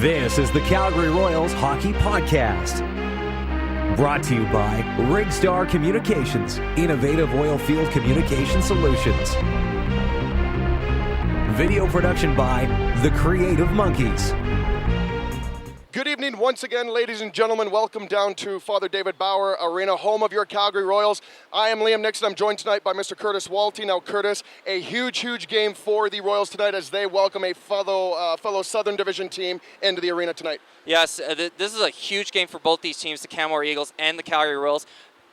This is the Calgary Royals Hockey Podcast. Brought to you by Rigstar Communications, innovative oil field communication solutions. Video production by The Creative Monkeys. Good evening once again, ladies and gentlemen. Welcome down to Father David Bauer Arena, home of your Calgary Royals. I am Liam Nixon. I'm joined tonight by Mr. Curtis Walty. Now, Curtis, a huge game for the Royals tonight as they welcome a fellow Southern Division team into the arena tonight. Yes, this is a huge game for both these teams, the Canmore Eagles and the Calgary Royals.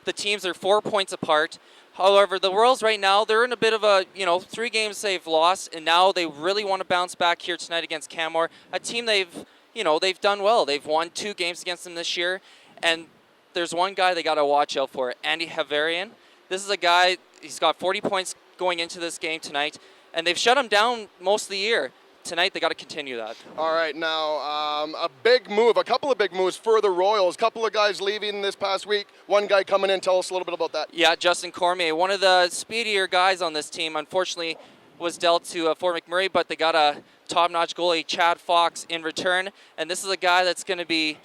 The teams are 4 points apart. However, the Royals right now, they're in a bit of a, 3 games they've lost, and now they really want to bounce back here tonight against Canmore, a team they've done well. They've won 2 games against them this year, and there's one guy they got to watch out for, Andy Havarian. This is a guy, he's got 40 points going into this game tonight, and they've shut him down most of the year. Tonight, they got to continue that. All right, now, a couple of big moves for the Royals. A couple of guys leaving this past week, one guy coming in. Tell us a little bit about that. Yeah, Justin Cormier, one of the speedier guys on this team, unfortunately was dealt to Fort McMurray, but they got a top-notch goalie, Chad Fox, in return. And this is a guy that's going to be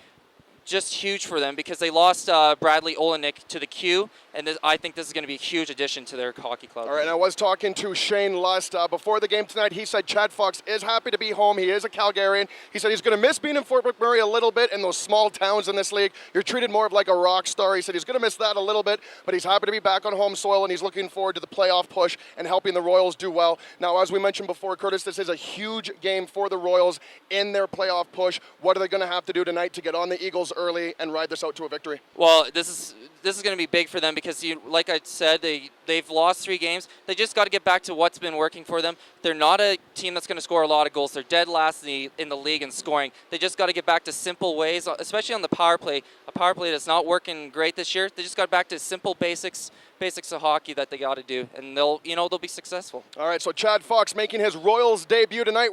just huge for them because they lost Bradley Olenek to the Q, and I think this is going to be a huge addition to their hockey club. All right, and I was talking to Shane Lust before the game tonight. He said Chad Fox is happy to be home. He is a Calgarian. He said he's going to miss being in Fort McMurray a little bit in those small towns in this league. You're treated more of like a rock star. He said he's going to miss that a little bit, but he's happy to be back on home soil, and he's looking forward to the playoff push and helping the Royals do well. Now, as we mentioned before, Curtis, this is a huge game for the Royals in their playoff push. What are they going to have to do tonight to get on the Eagles early and ride this out to a victory? Well, this is going to be big for them because, like I said, they've lost 3 games. They just got to get back to what's been working for them. They're not a team that's going to score a lot of goals. They're dead last in the league in scoring. They just got to get back to simple ways, especially on the power play. A power play that's not working great this year. They just got back to simple basics of hockey that they got to do, and they'll be successful. All right, so Chad Fox making his Royals debut tonight.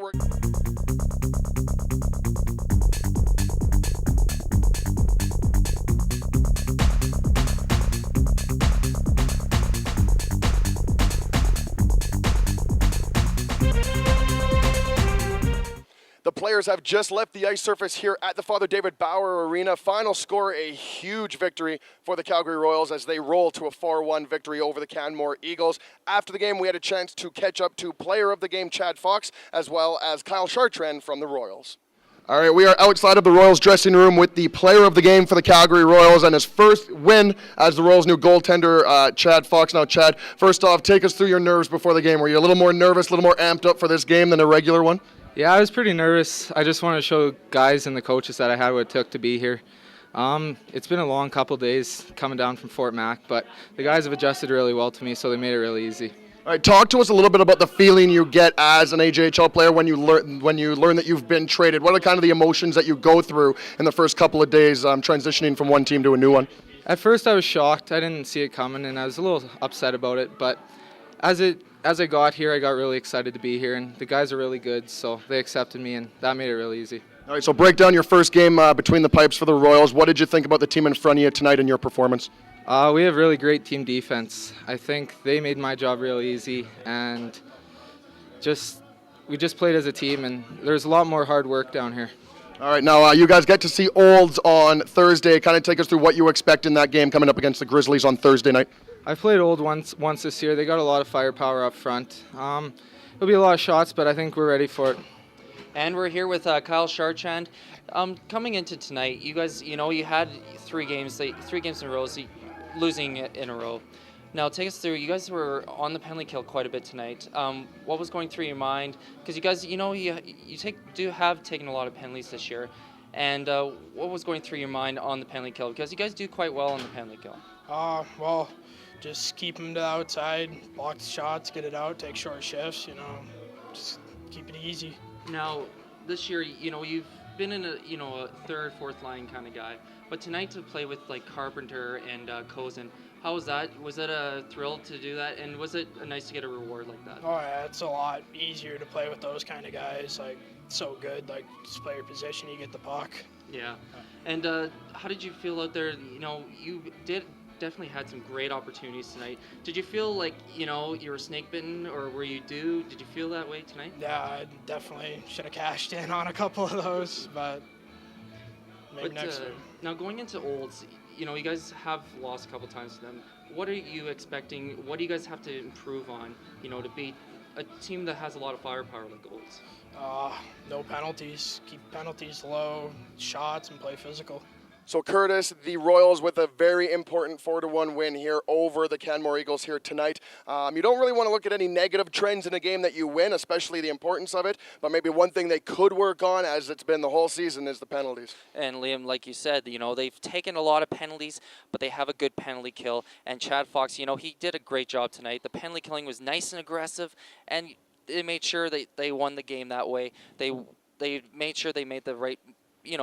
The players have just left the ice surface here at the Father David Bauer Arena. Final score, a huge victory for the Calgary Royals as they roll to a 4-1 victory over the Canmore Eagles. After the game, we had a chance to catch up to player of the game Chad Fox, as well as Kyle Chartrand from the Royals. All right, we are outside of the Royals dressing room with the player of the game for the Calgary Royals and his first win as the Royals' new goaltender, Chad Fox. Now, Chad, first off, take us through your nerves before the game. Were you a little more nervous, a little more amped up for this game than a regular one? Yeah, I was pretty nervous. I just wanted to show guys and the coaches that I had what it took to be here. It's been a long couple days coming down from Fort Mac, but the guys have adjusted really well to me, so they made it really easy. All right, talk to us a little bit about the feeling you get as an AJHL player when you learn that you've been traded. What are kind of the emotions that you go through in the first couple of days transitioning from one team to a new one? At first, I was shocked. I didn't see it coming, and I was a little upset about it, but as I got here, I got really excited to be here, and the guys are really good, so they accepted me, and that made it really easy. All right, so break down your first game between the pipes for the Royals. What did you think about the team in front of you tonight and your performance? We have really great team defense. I think they made my job really easy, and we just played as a team, and there's a lot more hard work down here. All right, now you guys get to see Olds on Thursday. Kind of take us through what you expect in that game coming up against the Grizzlies on Thursday night. I've played Old once this year. They got a lot of firepower up front. It'll be a lot of shots, but I think we're ready for it. And we're here with Kyle Chartrand. Coming into tonight, you guys, you had 3 games in a row, losing in a row. Now, take us through. You guys were on the penalty kill quite a bit tonight. What was going through your mind? Because you guys, do have taken a lot of penalties this year. And what was going through your mind on the penalty kill? Because you guys do quite well on the penalty kill. Well, just keep them to the outside, block the shots, get it out, take short shifts, just keep it easy. Now, this year, you've been in a third, fourth line kind of guy, but tonight to play with like Carpenter and Cozen, how was that? Was it a thrill to do that, and was it nice to get a reward like that? Oh yeah, it's a lot easier to play with those kind of guys. Like, so good. Like, just play your position, you get the puck. Yeah. And how did you feel out there? You definitely had some great opportunities tonight. Did you feel like, you were snake bitten, or were you due? Did you feel that way tonight? Yeah, I definitely should have cashed in on a couple of those, but maybe next week. Now going into Olds, you guys have lost a couple times to them. What are you expecting? What do you guys have to improve on, to beat a team that has a lot of firepower like Olds? No penalties. Keep penalties low, shots, and play physical. So Curtis, the Royals with a very important 4-1 win here over the Canmore Eagles here tonight. You don't really want to look at any negative trends in a game that you win, especially the importance of it, but maybe one thing they could work on, as it's been the whole season, is the penalties. And Liam, like you said, they've taken a lot of penalties, but they have a good penalty kill. And Chad Fox, he did a great job tonight. The penalty killing was nice and aggressive, and they made sure they won the game that way. They made sure they made the right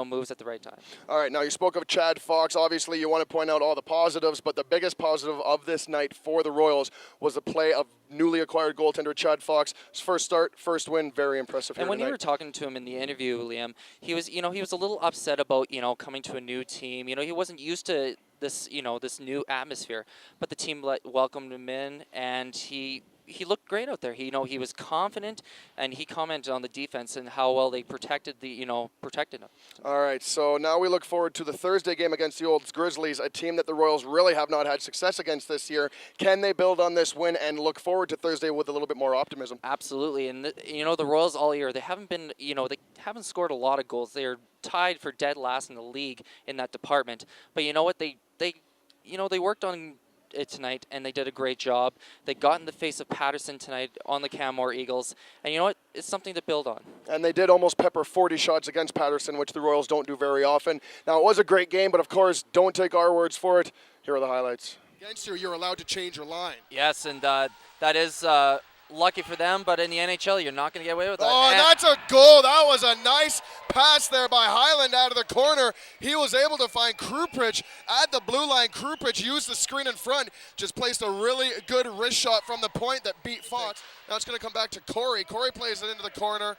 moves at the right time. All right, now you spoke of Chad Fox. Obviously, you want to point out all the positives, but the biggest positive of this night for the Royals was the play of newly acquired goaltender Chad Fox. His first start, first win, very impressive here And when tonight. you were talking to him in the interview, Liam, he was a little upset about, coming to a new team. He wasn't used to this, this new atmosphere, but the team welcomed him in, and he looked great out there. He was confident, and he commented on the defense and how well they protected him. All right, so now we look forward to the Thursday game against the Olds Grizzlies, a team that the Royals really have not had success against this year. Can they build on this win and look forward to Thursday with a little bit more optimism? Absolutely, and the Royals all year, they haven't been, they haven't scored a lot of goals. They're tied for dead last in the league in that department. But you know what? They worked on it tonight, and they did a great job. They got in the face of Patterson tonight on the Canmore Eagles, and you know what? It's something to build on. And they did almost pepper 40 shots against Patterson, which the Royals don't do very often. Now, it was a great game, but of course, don't take our words for it. Here are the highlights. Against you, you're allowed to change your line. Yes, and that is lucky for them, but in the NHL, you're not going to get away with that. Oh, and that's a goal. That was a nice pass there by Highland out of the corner. He was able to find Krupich at the blue line. Krupich used the screen in front, just placed a really good wrist shot from the point that beat Fox. Now it's going to come back to Corey. Corey plays it into the corner.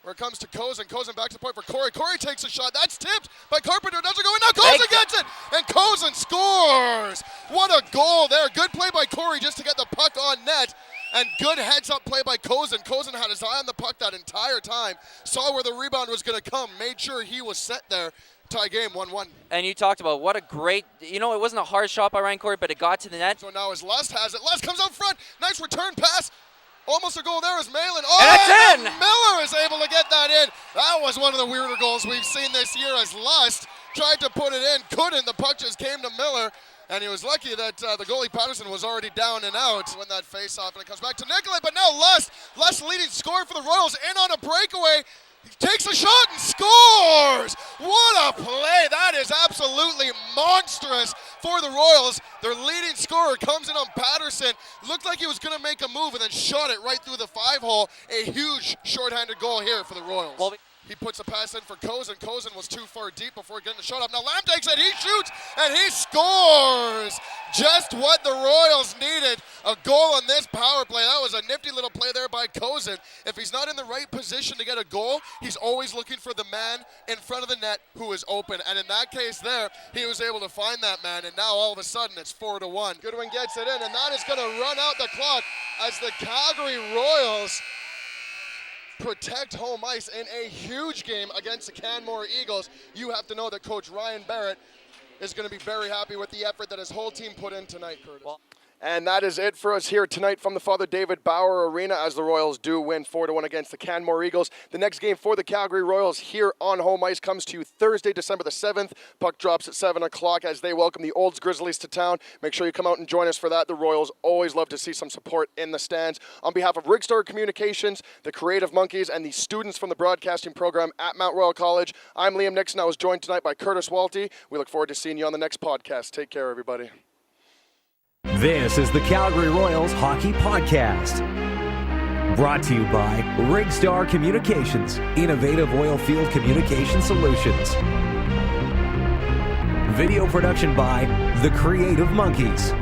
Where it comes to Kozin. Kozin back to the point for Corey. Corey takes a shot. That's tipped by Carpenter. Doesn't go in. Now Kozin gets it. And Kozin scores. What a goal there. Good play by Corey just to get the puck on net. And good heads-up play by Kozin. Kozin had his eye on the puck that entire time. Saw where the rebound was going to come. Made sure he was set there. Tie game, 1-1. And you talked about what a great, it wasn't a hard shot by Ryan Corey, but it got to the net. So now as Lust has it. Lust comes out front. Nice return pass. Almost a goal there is Malin. And that's in! Miller is able to get that in. That was one of the weirder goals we've seen this year as Lust tried to put it in. Couldn't. The puck just came to Miller. And he was lucky that the goalie Patterson was already down and out when that face-off. And it comes back to Nicolay. But now Lust leading scorer for the Royals in on a breakaway. He takes a shot and scores! What a play! That is absolutely monstrous for the Royals. Their leading scorer comes in on Patterson. Looked like he was going to make a move and then shot it right through the 5-hole. A huge shorthanded goal here for the Royals. Well, he puts a pass in for Kozin. Kozin was too far deep before getting the shot up. Now Lamb takes it, he shoots, and he scores! Just what the Royals needed. A goal on this power play. That was a nifty little play there by Kozin. If he's not in the right position to get a goal, he's always looking for the man in front of the net who is open. And in that case there, he was able to find that man, and now all of a sudden it's 4-1. Goodwin gets it in, and that is going to run out the clock as the Calgary Royals protect home ice in a huge game against the Canmore Eagles. You have to know that Coach Ryan Barrett is going to be very happy with the effort that his whole team put in tonight, Curtis. And that is it for us here tonight from the Father David Bauer Arena as the Royals do win 4-1 against the Canmore Eagles. The next game for the Calgary Royals here on home ice comes to you Thursday, December the 7th. Puck drops at 7 o'clock as they welcome the Olds Grizzlies to town. Make sure you come out and join us for that. The Royals always love to see some support in the stands. On behalf of Rigstar Communications, the Creative Monkeys, and the students from the broadcasting program at Mount Royal College, I'm Liam Nixon. I was joined tonight by Curtis Walty. We look forward to seeing you on the next podcast. Take care, everybody. This is the Calgary Royals Hockey Podcast. Brought to you by Rigstar Communications, innovative oil field communication solutions. Video production by the Creative Monkeys.